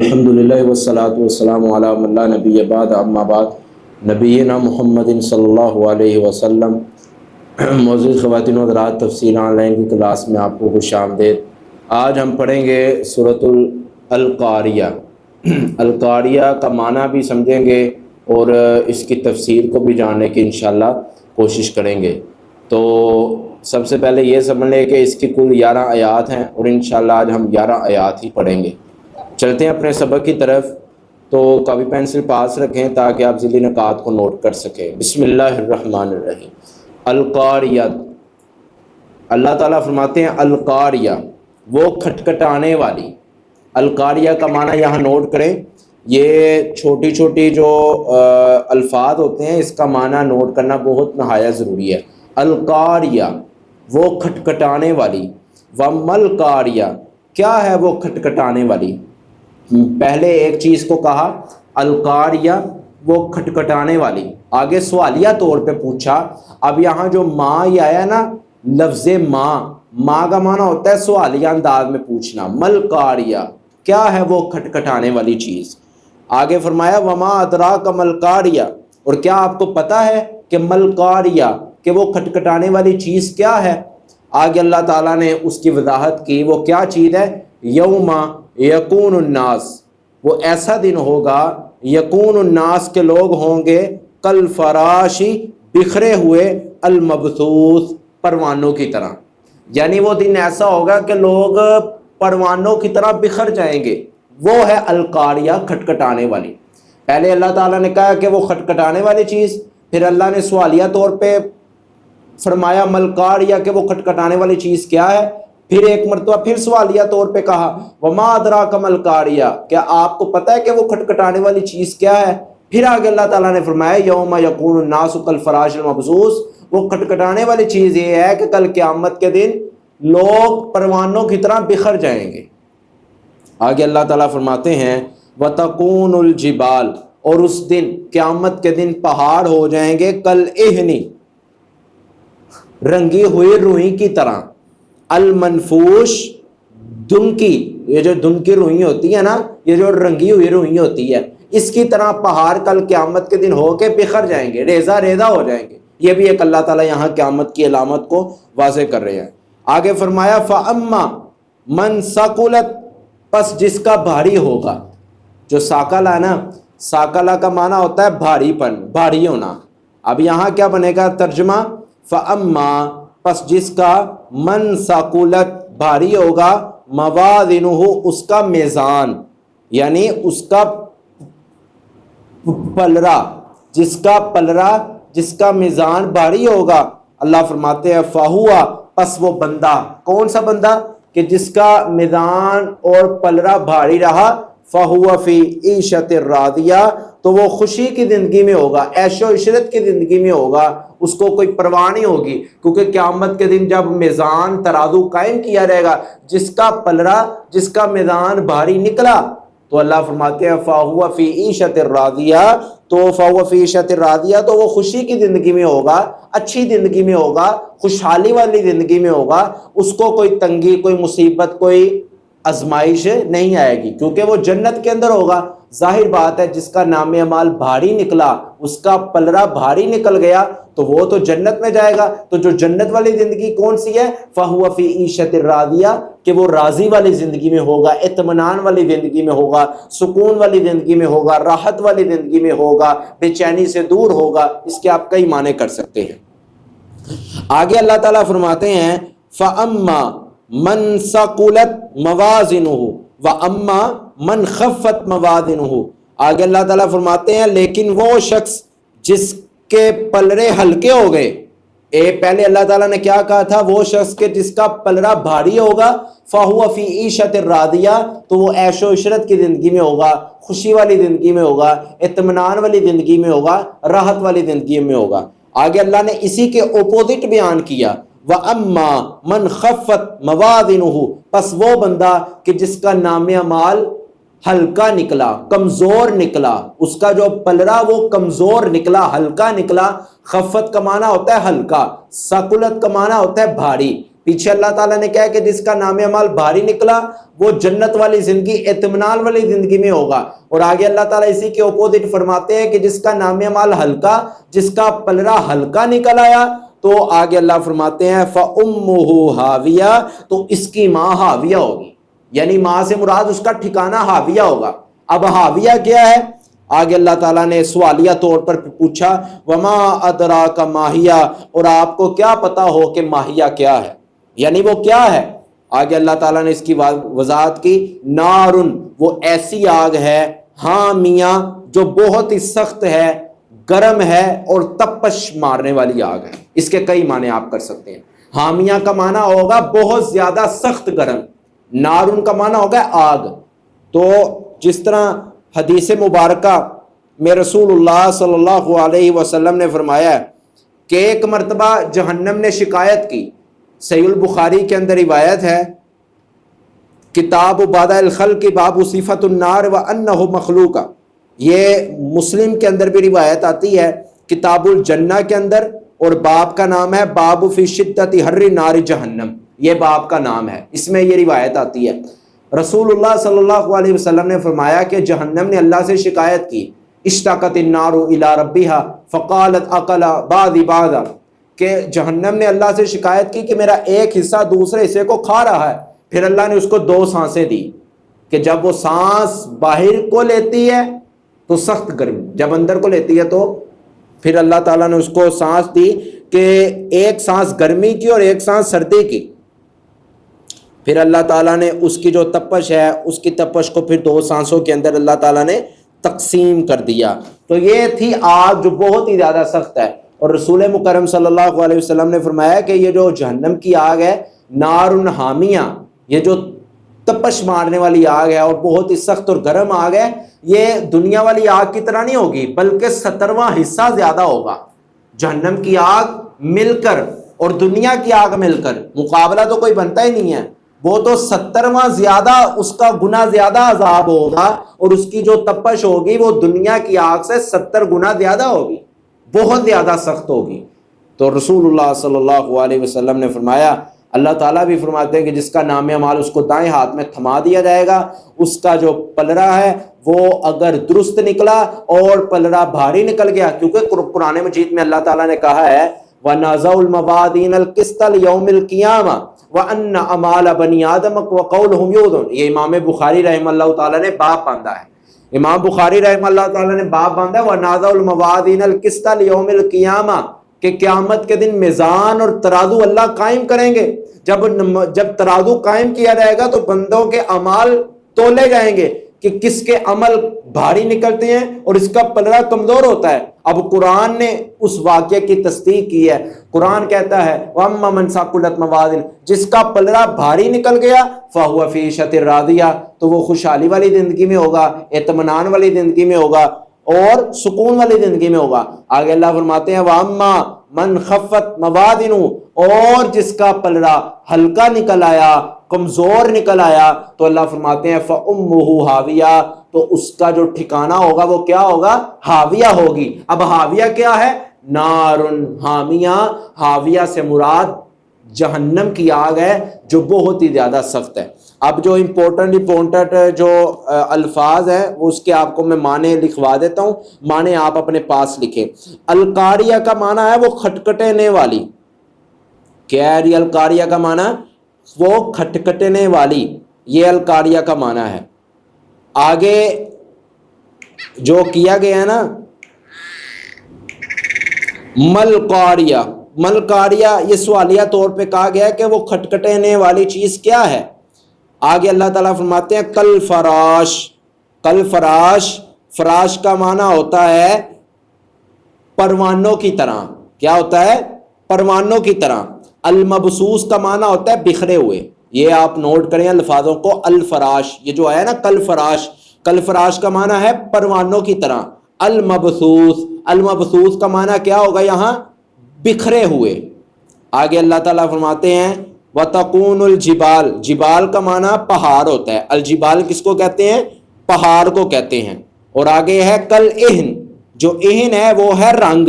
الحمدللہ والصلاة والسلام علی من لا نبی بعد اما بعد نبینا محمد صلی اللہ علیہ وسلم۔ معزز خواتین و حضرات، تفسیر آن لائن کی کلاس میں آپ کو خوش آمدید۔ آج ہم پڑھیں گے سورۃ القاریہ۔ القاریہ کا معنی بھی سمجھیں گے اور اس کی تفسیر کو بھی جاننے کی انشاءاللہ کوشش کریں گے۔ تو سب سے پہلے یہ سمجھ لیں کہ اس کی کل 11 آیات ہیں اور انشاءاللہ آج ہم 11 آیات ہی پڑھیں گے۔ چلتے ہیں اپنے سبق کی طرف، تو کاپی پینسل پاس رکھیں تاکہ آپ ذیلی نکات کو نوٹ کر سکیں۔ بسم اللہ الرحمن الرحیم۔ القاریہ، اللہ تعالیٰ فرماتے ہیں القاریہ، وہ کھٹکھٹانے والی۔ القاریہ کا معنی یہاں نوٹ کریں، یہ چھوٹی چھوٹی جو الفاظ ہوتے ہیں اس کا معنی نوٹ کرنا بہت نہایت ضروری ہے۔ القاریہ، وہ کھٹکھٹانے والی۔ ومل قاریہ، کیا ہے وہ کھٹکھٹانے والی؟ پہلے ایک چیز کو کہا القاریہ، وہ کھٹکھٹانے والی، آگے سوالیہ طور پہ پوچھا۔ اب یہاں جو ماں یہ آیا نا، لفظ ماں کا معنی ہوتا ہے سوالیہ انداز میں پوچھنا۔ مل قاریہ، کیا ہے وہ کھٹکھٹانے والی چیز؟ آگے فرمایا وما ادراک مل قاریہ، اور کیا آپ کو پتہ ہے کہ مل قاریہ، کہ وہ کھٹکھٹانے والی چیز کیا ہے؟ آگے اللہ تعالیٰ نے اس کی وضاحت کی، وہ کیا چیز ہے؟ یوم یکون الناس، وہ ایسا دن ہوگا، یکون الناس کے لوگ ہوں گے، کل فراشی، بکھرے ہوئے، المبثوث، پروانوں کی طرح۔ یعنی وہ دن ایسا ہوگا کہ لوگ پروانوں کی طرح بکھر جائیں گے۔ وہ ہے القاریہ، کھٹکھٹانے والی۔ پہلے اللہ تعالیٰ نے کہا کہ وہ کھٹکھٹانے والی چیز، پھر اللہ نے سوالیہ طور پہ فرمایا مل قاریہ، کہ وہ کھٹکھٹانے والی چیز کیا ہے، پھر ایک مرتبہ پھر سوالیہ طور پہ کہا وما ادراک مل قاریہ، کیا آپ کو پتہ ہے کہ وہ کھٹکھٹانے والی چیز کیا ہے؟ پھر آگے اللہ تعالیٰ نے فرمایا یوم یکون الناس کالفراش المبثوث، وہ کھٹکھٹانے والی چیز یہ ہے کہ کل قیامت کے دن لوگ پروانوں کی طرح بکھر جائیں گے۔ آگے اللہ تعالیٰ فرماتے ہیں وتکون الجبال، اور اس دن قیامت کے دن پہاڑ ہو جائیں گے کالعہن، رنگی ہوئی روئی کی طرح، المنفوش، دنکی، یہ جو دنکی روئی ہوتی ہے نا، یہ جو رنگی ہوئی روئی ہوتی ہے، اس کی طرح پہاڑ کل قیامت کے دن ہو کے بکھر جائیں گے، ریزہ ریزہ ہو جائیں گے۔ یہ بھی ایک اللہ تعالیٰ یہاں قیامت کی علامت کو واضح کر رہے ہیں۔ آگے فرمایا فَأَمَّا مَنْ ثَقُلَتْ، پس جس کا بھاری ہوگا۔ جو ثاقلہ ہے نا، ثاقلہ کا معنی ہوتا ہے بھاری پن، بھاری ہونا۔ اب یہاں کیا بنے گا ترجمہ؟ فَأَمَّا، پس جس کا من ثقلت، بھاری ہوگا، موازنہ، اس کا میزان، یعنی اس کا پلڑا، جس کا پلڑا، جس کا میزان بھاری ہوگا، اللہ فرماتے ہیں فہوا، پس وہ بندہ، کون سا بندہ؟ کہ جس کا میزان اور پلڑا بھاری رہا، فہوا فی عیشۃ راضیہ، تو وہ خوشی کی زندگی میں ہوگا، عیش و عشرت کی زندگی میں ہوگا، اس کو کوئی پرواہ نہیں ہوگی، کیونکہ قیامت کے دن جب میزان ترازو قائم کیا جائے گا، جس کا پلڑا، جس کا میزان بھاری نکلا، تو اللہ فرماتے ہیں فَهُوَ فِي عِيشَةٍ رَاضِيَةٍ، تو فَهُوَ فِي عِيشَةٍ رَاضِيَةٍ، تو وہ خوشی کی زندگی میں ہوگا، اچھی زندگی میں ہوگا، خوشحالی والی زندگی میں ہوگا، اس کو کوئی تنگی، کوئی مصیبت، کوئی آزمائش نہیں آئے گی، کیونکہ وہ جنت کے اندر ہوگا۔ ظاہر بات ہے جس کا نام اعمال بھاری نکلا، اس کا پلڑا بھاری نکل گیا، تو وہ تو جنت میں جائے گا۔ تو جو جنت والی زندگی کون سی ہے؟ فَهُوَ فِي عِيشَةٍ رَاضِيَةٍ، کہ وہ راضی والی زندگی میں ہوگا، اطمینان والی زندگی میں ہوگا، سکون والی زندگی میں ہوگا، راحت والی زندگی میں ہوگا، بے چینی سے دور ہوگا۔ اس کے آپ کئی معنی کر سکتے ہیں۔ آگے اللہ تعالیٰ فرماتے ہیں فَأَمَّا مَنْ ثَقُلَتْ مَوَازِنُهُ وَأَمَّا مَنْ خَفَّتْ مَوَازِنُهُ، آگے اللہ تعالیٰ فرماتے ہیں لیکن وہ شخص جس کے پلڑے ہلکے ہو گئے۔ پہلے اللہ تعالیٰ نے کیا کہا تھا؟ وہ شخص کے جس کا پلڑا بھاری ہوگا، فَهُوَ فِي عِيشَةٍ رَاضِيَةٍ، تو وہ عیش و عشرت کی زندگی میں ہوگا، خوشی والی زندگی میں ہوگا، اطمینان والی زندگی میں ہوگا، راحت والی زندگی میں ہوگا۔ آگے اللہ نے اسی کے اپوزٹ بیان کیا وَأَمَّا مَنْ خَفَّتْ مَوَازِنُهُ، پس وہ بندہ کہ جس کا نام اعمال ہلکا نکلا، کمزور نکلا، اس کا جو پلڑا وہ کمزور نکلا، ہلکا نکلا۔ خفت کا معنی ہوتا ہے ہلکا، ثقلت کا معنی ہوتا ہے بھاری۔ پیچھے اللہ تعالیٰ نے کہا کہ جس کا نام اعمال بھاری نکلا وہ جنت والی زندگی، اطمینان والی زندگی میں ہوگا، اور آگے اللہ تعالیٰ اسی کے اپوزٹ فرماتے ہیں کہ جس کا نام اعمال ہلکا، جس کا پلڑا ہلکا نکل آیا، تو آگے اللہ فرماتے ہیں فَأُمُّهُ ہاویہ، تو اس کی ماں ہاویہ ہوگی، یعنی ماں سے مراد اس کا ٹھکانہ ہاویہ ہوگا۔ اب ہاویہ کیا ہے؟ آگے اللہ تعالیٰ نے سوالیہ طور پر پوچھا وَمَا أَدْرَاكَ مَاهِيَہ، اور آپ کو کیا پتا ہو کہ ماہیہ کیا ہے، یعنی وہ کیا ہے؟ آگے اللہ تعالیٰ نے اس کی وضاحت کی، نارن، وہ ایسی آگ ہے، حامیہ، جو بہت ہی سخت ہے، گرم ہے اور تپش مارنے والی آگ ہے۔ اس کے کئی معنی آپ کر سکتے ہیں۔ حامیہ کا معنی ہوگا بہت زیادہ سخت گرم، نارن کا معنی ہوگا آگ۔ تو جس طرح حدیث مبارکہ میں رسول اللہ صلی اللہ علیہ وسلم نے فرمایا ہے کہ ایک مرتبہ جہنم نے شکایت کی، صحیح البخاری کے اندر روایت ہے، کتاب بدء الخلق باب صفۃ النار وانہ مخلوقہ، یہ مسلم کے اندر بھی روایت آتی ہے، کتاب الجنہ کے اندر، اور باب کا نام ہے باب فی شدۃ حر نار جہنم، یہ باب کا نام ہے، اس میں یہ روایت آتی ہے۔ رسول اللہ صلی اللہ علیہ وسلم نے فرمایا کہ جہنم نے اللہ سے شکایت کی، اشتاقت النار الی ربہا فقالت اکل بعضی بعضا، کہ جہنم نے اللہ سے شکایت کی کہ میرا ایک حصہ دوسرے حصے کو کھا رہا ہے۔ پھر اللہ نے اس کو 2 سانسیں دی کہ جب وہ سانس باہر کو لیتی ہے تو سخت گرمی، جب اندر کو لیتی ہے تو پھر اللہ تعالیٰ نے اس کو سانس دی کہ ایک سانس گرمی کی اور ایک سانس سردی کی۔ پھر اللہ تعالیٰ نے اس کی جو تپش ہے، اس کی تپش کو پھر 2 سانسوں کے اندر اللہ تعالیٰ نے تقسیم کر دیا۔ تو یہ تھی آگ جو بہت ہی زیادہ سخت ہے، اور رسول مکرم صلی اللہ علیہ وسلم نے فرمایا کہ یہ جو جہنم کی آگ ہے، نارن حامیہ، یہ جو تپش مارنے والی آگ ہے اور بہت ہی سخت اور گرم آگ ہے، یہ دنیا والی آگ کی طرح نہیں ہوگی، بلکہ 70واں حصہ زیادہ ہوگا۔ جہنم کی آگ مل کر اور دنیا کی آگ مل کر مقابلہ تو کوئی بنتا ہی نہیں ہے، وہ تو 70واں زیادہ، اس کا گنا زیادہ عذاب ہوگا، اور اس کی جو تپش ہوگی وہ دنیا کی آگ سے 70 گنا زیادہ ہوگی، بہت زیادہ سخت ہوگی۔ تو رسول اللہ صلی اللہ علیہ وسلم نے فرمایا، اللہ تعالیٰ بھی فرماتے ہیں کہ جس کا نام اعمال اس کو دائیں ہاتھ میں تھما دیا جائے گا، اس کا جو پلڑا ہے وہ اگر درست نکلا اور پلڑا بھاری نکل گیا، کیونکہ قرآن مجید میں اللہ تعالیٰ نے کہا ہے وَنَزَعُ الْمَوَازِينَ الْقِسْطَ لِيَوْمِ الْقِيَامَةِ وَأَنَّ أَعْمَالَ بَنِي آدَمَ وَقَوْلُهُمْ يُوزَنُ، یہ امام بخاری رحمہ اللہ تعالیٰ نے باب باندھا ہے، امام بخاری رحمہ اللہ تعالیٰ نے باب باندھا ہے وَنَزَعُ الْمَوَازِينَ الْقِسْطَ لِيَوْمِ الْقِيَامَةِ، کہ قیامت کے دن میزان اور ترازو اللہ قائم کریں گے۔ جب ترازو قائم کیا جائے گا تو بندوں کے اعمال تولے جائیں گے کہ کس کے عمل بھاری نکلتے ہیں اور اس کا پلڑا کمزور ہوتا ہے۔ اب قرآن نے اس واقعے کی تصدیق کی ہے، قرآن کہتا ہے وَأَمَّا مَنْ ثَقُلَتْ مَوَازِينُهُ، جس کا پلڑا بھاری نکل گیا فَهُوَ فِي عِيشَةٍ رَاضِيَةٍ، تو وہ خوشحالی والی زندگی میں ہوگا، اطمینان والی زندگی میں ہوگا اور سکون والی زندگی میں ہوگا۔ آگے اللہ فرماتے ہیں وَأَمَّا مَنْ خَفَّتْ مَوَازِينُهُ، اور جس کا پلڑا ہلکا نکل آیا، کمزور نکل آیا، تو اللہ فرماتے ہیں فَأُمُّهُ هَاوِيَةٌ، تو اس کا جو ٹھکانہ ہوگا وہ کیا ہوگا؟ ہاویہ ہوگی۔ اب ہاویہ کیا ہے؟ نارن حامیہ، ہاویہ سے مراد جہنم کی آگ ہے جو بہت ہی زیادہ سخت ہے۔ اب جو امپورٹنٹ جو الفاظ ہیں وہ اس کے آپ کو میں معنی لکھوا دیتا ہوں، معنی آپ اپنے پاس لکھیں۔ القاریہ کا معنی ہے وہ کھٹکھٹانے والی، کیا ہے القاریہ کا معنی؟ وہ کھٹکھٹانے والی، یہ القاریہ کا معنی ہے۔ آگے جو کیا گیا ہے نا ملقاریہ، ملقاریہ یہ سوالیہ طور پہ کہا گیا ہے کہ وہ کھٹکھٹانے والی چیز کیا ہے۔ آگے اللہ تعالیٰ فرماتے ہیں کل فراش، کل فراش، فراش کا معنی ہوتا ہے پروانوں کی طرح، کیا ہوتا ہے؟ پروانوں کی طرح۔ المبسوس کا معنی ہوتا ہے بکھرے ہوئے، یہ آپ نوٹ کریں الفاظوں کو، الفراش، یہ جو ہے نا کل فراش، کل فراش کا معنی ہے پروانوں کی طرح۔ المبسوس، المبسوس کا معنی کیا ہوگا یہاں؟ بکھرے ہوئے۔ آگے اللہ تعالیٰ فرماتے ہیں وَتَقُونُ الْجِبَالِ، جبال کا معنی پہاڑ ہوتا ہے، الجبال کس کو کہتے ہیں؟ پہاڑ کو کہتے ہیں۔ اور آگے ہے کل اہن، جو اہن ہے وہ ہے رنگ،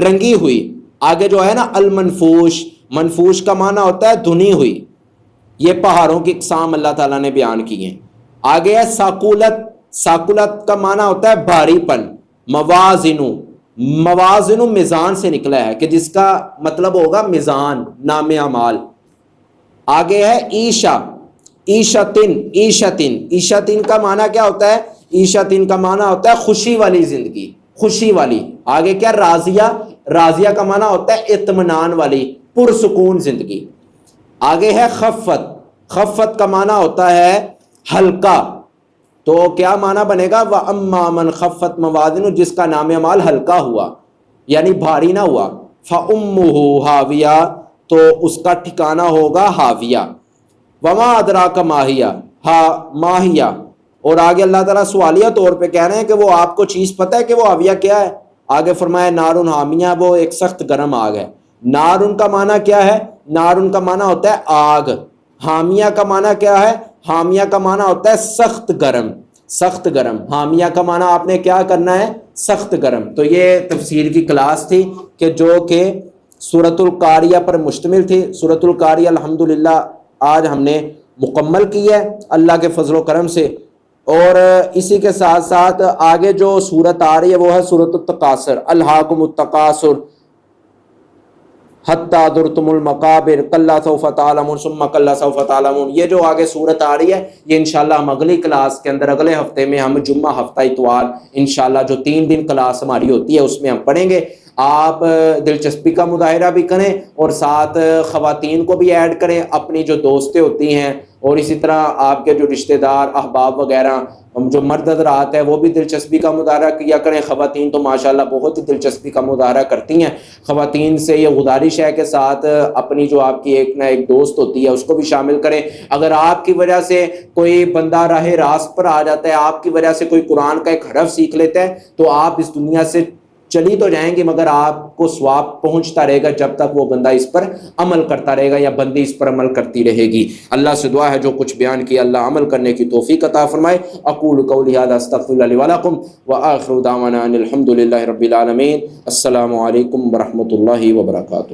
رنگی ہوئی۔ آگے جو ہے نا المنفوش، منفوش کا معنی ہوتا ہے دھنی ہوئی. یہ پہاڑوں کی اقسام اللہ تعالیٰ نے بیان کی ہیں. آگے ہے ساکولت. ساکولت کا معنی ہوتا ہے بھاری پن. موازن میزان سے نکلا ہے کہ جس کا مطلب ہوگا میزان، نام اعمال. آگے ہے عیشا. عیشتن کا معنی کیا ہوتا ہے؟ عیشتن کا معنی ہوتا ہے خوشی والی زندگی، خوشی والی. آگے کیا؟ راضیہ. راضیہ کا معنی ہوتا ہے اطمینان والی، پرسکون زندگی. آگے ہے خفت. خفت کا معنی ہوتا ہے ہلکا. تو کیا معنی بنے گا؟ وَأَمَّا مَنْ خَفَّتْ مَوَازِنُهُ، جس کا نام اعمال ہلکا ہوا یعنی بھاری نہ ہوا. فَأُمُّهُ هَاوِيَةٌ، تو اس کا ٹھکانہ ہوگا ہاویہ. وَمَا أَدْرَاكَ مَا هِيَ، ما هِيَ. اور آگے اللہ تعالیٰ سوالیہ طور پہ کہہ رہے ہیں کہ وہ آپ کو چیز پتہ ہے کہ وہ ہاویہ کیا ہے؟ آگے فرمایا نارن حامیہ، وہ ایک سخت گرم آگ ہے. نارن کا معنی کیا ہے؟ نارن کا معنی ہوتا ہے آگ. حامیہ کا معنی کیا ہے؟ حامیہ کا معنی ہوتا ہے سخت گرم. سخت گرم. حامیہ کا معنی آپ نے کیا کرنا ہے؟ سخت گرم. تو یہ تفسیر کی کلاس تھی کہ جو کہ سورۃ القاریہ پر مشتمل تھی. سورۃ القاریہ الحمدللہ آج ہم نے مکمل کی ہے اللہ کے فضل و کرم سے. اور اسی کے ساتھ ساتھ آگے جو سورت آ رہی ہے وہ ہے سورۃ التکاثر. الہاکم التکاثر حتی زرتم المقابر کلا سوف تعلمون ثم کلا سوف تعلمون. یہ جو آگے صورت آ رہی ہے یہ انشاءاللہ ہم اگلی کلاس کے اندر اگلے ہفتے میں ہم جمعہ ہفتہ اتوار انشاءاللہ جو 3 دن کلاس ہماری ہوتی ہے اس میں ہم پڑھیں گے. آپ دلچسپی کا مظاہرہ بھی کریں اور ساتھ خواتین کو بھی ایڈ کریں، اپنی جو دوستیں ہوتی ہیں اور اسی طرح آپ کے جو رشتہ دار احباب وغیرہ جو مرد حضرات ہیں وہ بھی دلچسپی کا مظاہرہ کیا کریں. خواتین تو ماشاءاللہ بہت ہی دلچسپی کا مظاہرہ کرتی ہیں. خواتین سے یہ گزارش ہے کہ ساتھ اپنی جو آپ کی ایک نہ ایک دوست ہوتی ہے اس کو بھی شامل کریں. اگر آپ کی وجہ سے کوئی بندہ راہ راست پر آ جاتا ہے، آپ کی وجہ سے کوئی قرآن کا ایک حرف سیکھ لیتا ہے، تو آپ اس دنیا سے چلی تو جائیں گے مگر آپ کو ثواب پہنچتا رہے گا جب تک وہ بندہ اس پر عمل کرتا رہے گا یا بندی اس پر عمل کرتی رہے گی. اللہ سے دعا ہے جو کچھ بیان کیا اللہ عمل کرنے کی توفیق عطا فرمائے. اقول قولی ھذا استغفر اللہ لی ولکم وآخر دعوانا ان الحمد للہ رب العالمین. السلام علیکم ورحمۃ اللہ وبرکاتہ.